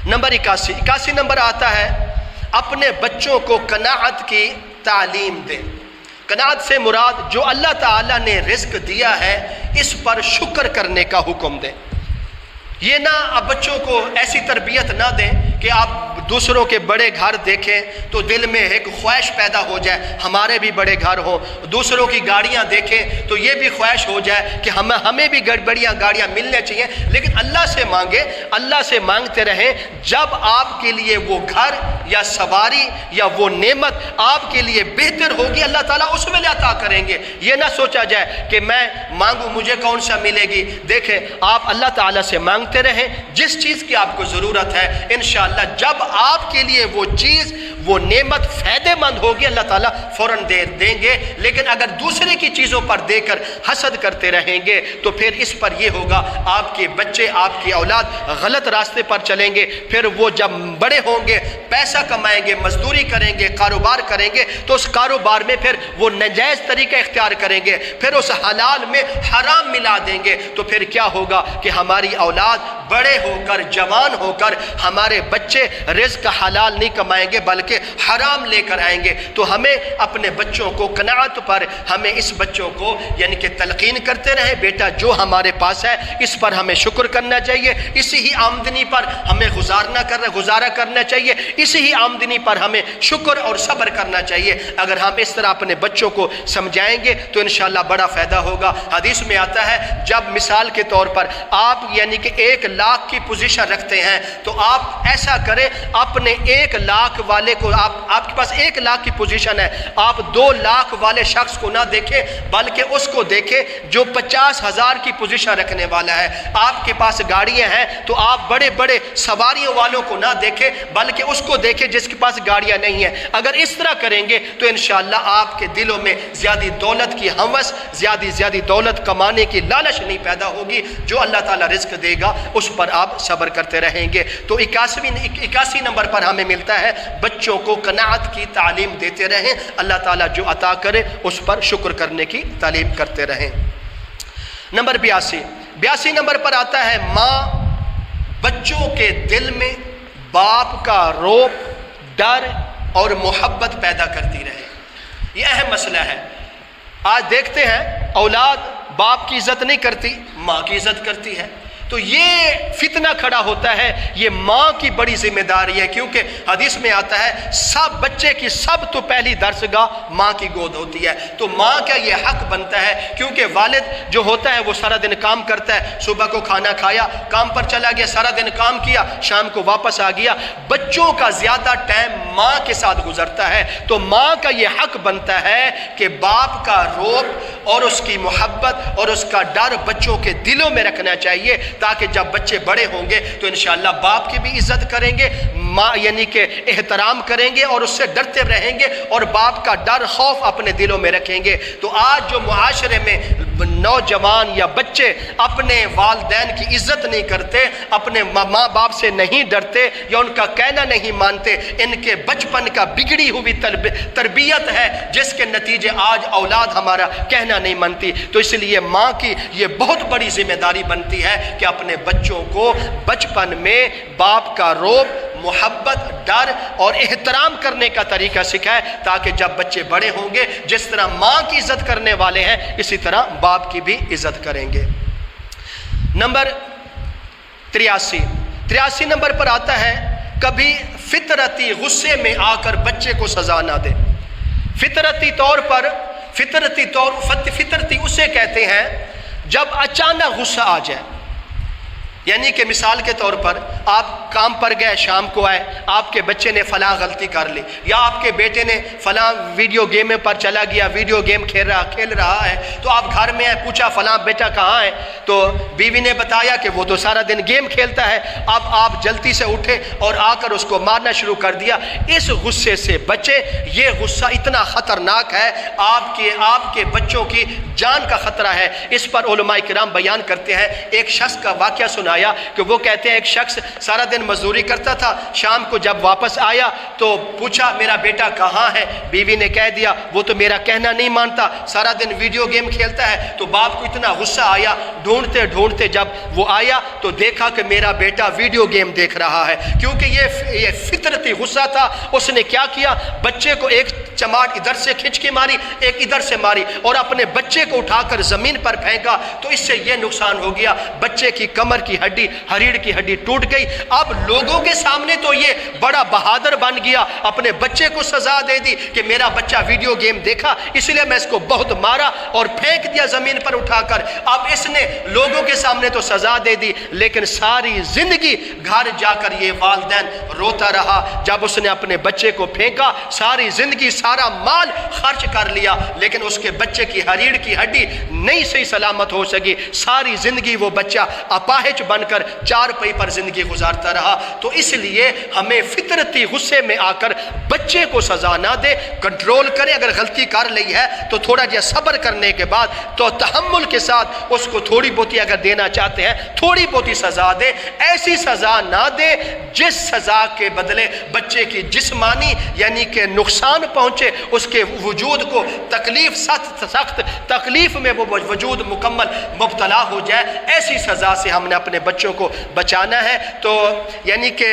Number 81 number آتا ہے اپنے بچوں کو قناعت کی تعلیم دیں۔ قناعت سے مراد جو اللہ تعالیٰ نے رزق دیا ہے اس پر شکر کرنے کا حکم دیں۔ یہ نہ آپ بچوں کو ایسی تربیت نہ دیں کہ آپ دوسروں کے بڑے گھر دیکھیں تو دل میں ایک خواہش پیدا ہو جائے ہمارے بھی بڑے گھر ہوں، دوسروں کی گاڑیاں دیکھیں تو یہ بھی خواہش ہو جائے کہ ہمیں بھی بڑیاں گاڑیاں ملنے چاہیے، لیکن اللہ سے مانگے، اللہ سے مانگتے رہیں۔ جب آپ کے لیے وہ گھر یا سواری یا وہ نعمت آپ کے لیے بہتر ہوگی اللہ تعالیٰ اس میں عطا کریں گے۔ یہ نہ سوچا جائے کہ میں مانگوں مجھے کون سا ملے گی۔ دیکھیں آپ اللہ تعالیٰ سے مانگتے رہیں، جس چیز کی آپ کو ضرورت ہے انشاءاللہ جب آپ کے لیے وہ چیز وہ نعمت فائدہ مند ہوگی اللہ تعالیٰ فوراً دیں گے۔ لیکن اگر دوسرے کی چیزوں پر دے کر حسد کرتے رہیں گے تو پھر اس پر یہ ہوگا آپ کے بچے آپ کی اولاد غلط راستے پر چلیں گے۔ پھر وہ جب بڑے ہوں گے پیسہ کمائیں گے، مزدوری کریں گے، کاروبار کریں گے تو اس کاروبار میں پھر وہ ناجائز طریقہ اختیار کریں گے، پھر اس حلال میں حرام ملا دیں گے تو پھر کیا ہوگا کہ ہماری اولاد بڑے ہو کر جوان ہو کر ہمارے بچے رزق حلال نہیں کمائیں گے بلکہ حرام لے کر آئیں گے۔ تو ہمیں اپنے بچوں کو قناعت پر ہمیں اس بچوں کو یعنی کہ تلقین کرتے رہیں بیٹا جو ہمارے پاس ہے اس پر ہمیں شکر کرنا چاہیے، اسی ہی آمدنی پر ہمیں گزارا کرنا چاہیے، اسی ہی آمدنی پر ہمیں شکر اور صبر کرنا چاہیے۔ اگر ہم اس طرح اپنے بچوں کو سمجھائیں گے تو انشاءاللہ بڑا فائدہ ہوگا۔ حدیث میں آتا ہے جب مثال کے طور پر آپ یعنی کہ 1 لاکھ کی پوزیشن رکھتے ہیں تو آپ ایسا کریں اپنے 1 لاکھ والے کو آپ کے پاس 1 لاکھ کی پوزیشن ہے، آپ 2 لاکھ والے شخص کو نہ دیکھیں بلکہ اس کو دیکھیں جو 50,000 کی پوزیشن رکھنے والا ہے۔ آپ کے پاس گاڑیاں ہیں تو آپ بڑے بڑے سواریوں والوں کو نہ دیکھیں بلکہ اس کو دیکھیں جس کے پاس گاڑیاں نہیں ہیں۔ اگر اس طرح کریں گے تو انشاءاللہ آپ کے دلوں میں زیادہ دولت کی ہوس، زیادہ دولت کمانے کی لالچ نہیں پیدا ہوگی۔ جو اللہ تعالیٰ رزق دے گا اس پر آپ صبر کرتے رہیں گے۔ تو 81 نمبر پر ہمیں ملتا ہے بچوں کو قناعت کی تعلیم دیتے رہیں، اللہ تعالیٰ جو عطا کرے اس پر شکر کرنے کی تعلیم کرتے رہیں۔ نمبر 82 نمبر پر آتا ہے ماں بچوں کے دل میں باپ کا رعب، ڈر اور محبت پیدا کرتی رہے۔ یہ اہم مسئلہ ہے۔ آج دیکھتے ہیں اولاد باپ کی عزت نہیں کرتی، ماں کی عزت کرتی ہے، تو یہ فتنہ کھڑا ہوتا ہے۔ یہ ماں کی بڑی ذمہ داری ہے، کیونکہ حدیث میں آتا ہے سب بچے کی سب تو پہلی درسگاہ ماں کی گود ہوتی ہے۔ تو ماں کا یہ حق بنتا ہے، کیونکہ والد جو ہوتا ہے وہ سارا دن کام کرتا ہے، صبح کو کھانا کھایا کام پر چلا گیا، سارا دن کام کیا، شام کو واپس آ گیا، بچوں کا زیادہ ٹائم ماں کے ساتھ گزرتا ہے۔ تو ماں کا یہ حق بنتا ہے کہ باپ کا رعب اور اس کی محبت اور اس کا ڈر بچوں کے دلوں میں رکھنا چاہیے، تاکہ جب بچے بڑے ہوں گے تو انشاءاللہ باپ کی بھی عزت کریں گے، ماں یعنی کہ احترام کریں گے اور اس سے ڈرتے رہیں گے اور باپ کا ڈر خوف اپنے دلوں میں رکھیں گے۔ تو آج جو معاشرے میں نوجوان یا بچے اپنے والدین کی عزت نہیں کرتے، اپنے ماں باپ سے نہیں ڈرتے یا ان کا کہنا نہیں مانتے، ان کے بچپن کا بگڑی ہوئی تربیت ہے جس کے نتیجے آج اولاد ہمارا کہنا نہیں مانتی۔ تو اس لیے ماں کی یہ بہت بڑی ذمہ داری بنتی ہے کہ اپنے بچوں کو بچپن میں باپ کا رعب، محبت، ڈر اور احترام کرنے کا طریقہ سکھائے، تاکہ جب بچے بڑے ہوں گے جس طرح ماں کی عزت کرنے والے ہیں اسی طرح باپ کی بھی عزت کریں گے۔ نمبر 83 نمبر پر آتا ہے کبھی فطرتی غصے میں آ کر بچے کو سزا نہ دے۔ فطرتی اسے کہتے ہیں جب اچانک غصہ آ جائے، یعنی کہ مثال کے طور پر آپ کام پر گئے، شام کو آئے، آپ کے بچے نے فلاں غلطی کر لی، یا آپ کے بیٹے نے فلاں ویڈیو گیم پر چلا گیا، ویڈیو گیم کھیل رہا ہے، تو آپ گھر میں آئے، پوچھا فلاں بیٹا کہاں ہے، تو بیوی نے بتایا کہ وہ تو سارا دن گیم کھیلتا ہے۔ اب آپ جلدی سے اٹھے اور آ کر اس کو مارنا شروع کر دیا۔ اس غصے سے بچے، یہ غصہ اتنا خطرناک ہے، آپ کے بچوں کی جان کا خطرہ ہے۔ اس پر علماء کرام بیان کرتے ہیں، ایک شخص کا واقعہ سنا سنایا کہ وہ کہتے ہیں ایک شخص سارا دن مزدوری کرتا تھا، شام کو جب واپس آیا تو پوچھا میرا بیٹا کہاں ہے؟ بیوی نے کہہ دیا وہ تو میرا کہنا نہیں مانتا، سارا دن ویڈیو گیم کھیلتا ہے۔ تو باپ کو اتنا غصہ آیا، ڈھونڈتے ڈھونڈتے جب وہ آیا تو دیکھا کہ میرا بیٹا ویڈیو گیم دیکھ رہا ہے۔ کیونکہ یہ فطرتی غصہ تھا، اس نے کیا کیا، بچے کو ایک چماٹ ادھر سے کھنچ کے ماری، ایک ادھر سے ماری، اور اپنے بچے کو اٹھا کر زمین پر پھینکا۔ تو اس سے یہ نقصان ہو گیا، بچے کی کمر کی ہڈی، ہریڑ کی ہڈی ٹوٹ گئی۔ اب لوگوں کے سامنے تو یہ بڑا بہادر بن گیا، اپنے بچے کو سزا دے دی کہ میرا بچہ ویڈیو گیم دیکھا اس لیے میں اس کو بہت مارا اور پھینک دیا زمین پر اٹھا کر۔ اب اس نے لوگوں کے سامنے تو سزا دے دی، لیکن ساری زندگی گھر جا کر یہ والدین روتا رہا۔ جب اس نے اپنے بچے کو پھینکا، ساری زندگی سارا مال خرچ کر لیا، لیکن اس کے بچے کی ہریڑ کی ہڈی نہیں صحیح سلامت ہو سکی۔ ساری زندگی وہ بچہ اپاہج بن کر چار پئی پر زندگی گزارتا رہا۔ تو اس لیے ہمیں فطرتی غصے میں آ کر بچے کو سزا نہ دے، کنٹرول کرے۔ اگر غلطی کر لی ہے تو تھوڑا جہا صبر کرنے کے بعد تو تحمل کے ساتھ اس کو تھوڑی بہتی اگر دینا چاہتے ہیں تھوڑی بہتی سزا دے، ایسی سزا نہ دے جس سزا کے بدلے بچے کی جسمانی یعنی کہ نقصان پہنچے، اس کے وجود کو تکلیف، سخت تکلیف میں وہ وجود مکمل مبتلا ہو جائے۔ ایسی سزا سے ہم نے اپنے بچوں کو بچانا ہے۔ تو یعنی کہ